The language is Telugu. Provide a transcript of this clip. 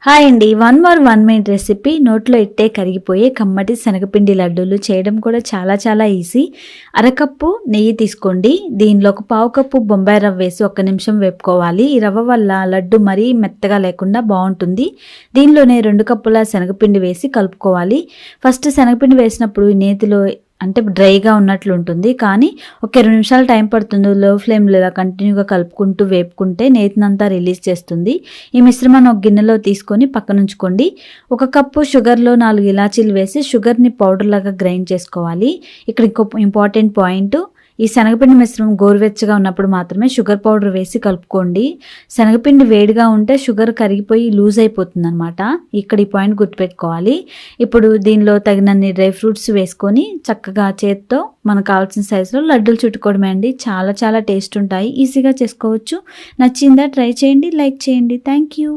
హాయ్ అండి. వన్ మినిట్ రెసిపీ నోట్లో ఇట్టే కరిగిపోయే కమ్మటి శనగపిండి లడ్డూలు చేయడం కూడా చాలా ఈజీ. అరకప్పు నెయ్యి తీసుకోండి. దీనిలో ఒక పావు కప్పు బొంబాయి రవ్వ వేసి 1 నిమిషం వేపుకోవాలి. ఈ రవ్వ వల్ల లడ్డు మరీ మెత్తగా లేకుండా బాగుంటుంది. దీనిలోనే 2 కప్పుల శనగపిండి వేసి కలుపుకోవాలి. ఫస్ట్ శనగపిండి వేసినప్పుడు నేతిలో అంటే డ్రైగా ఉన్నట్లు ఉంటుంది, కానీ ఒక 2 నిమిషాలు టైం పడుతుంది. లో ఫ్లేమ్లో ఇలా కంటిన్యూగా కలుపుకుంటూ వేపుకుంటే నేతినంతా రిలీజ్ చేస్తుంది. ఈ మిశ్రమాన్ని ఒక గిన్నెలో తీసుకొని పక్కనుంచుకోండి. 1 కప్పు షుగర్లో 4 ఇలాచీలు వేసి షుగర్ని పౌడర్ లాగా గ్రైండ్ చేసుకోవాలి. ఇక్కడ ఇంకో ఇంపార్టెంట్ పాయింట్, ఈ శనగపిండి మిశ్రమం గోరువెచ్చగా ఉన్నప్పుడు మాత్రమే షుగర్ పౌడర్ వేసి కలుపుకోండి. శనగపిండి వేడిగా ఉంటే షుగర్ కరిగిపోయి లూజ్ అయిపోతుంది అనమాట. ఇక్కడ ఈ పాయింట్ గుర్తుపెట్టుకోవాలి. ఇప్పుడు దీనిలో తగినన్ని డ్రై ఫ్రూట్స్ వేసుకొని చక్కగా చేత్తో మనకు కావాల్సిన సైజులో లడ్డూలు చుట్టుకోవడమే అండి. చాలా టేస్ట్ ఉంటాయి, ఈజీగా చేసుకోవచ్చు. నచ్చిందా? ట్రై చేయండి, లైక్ చేయండి. Thank you.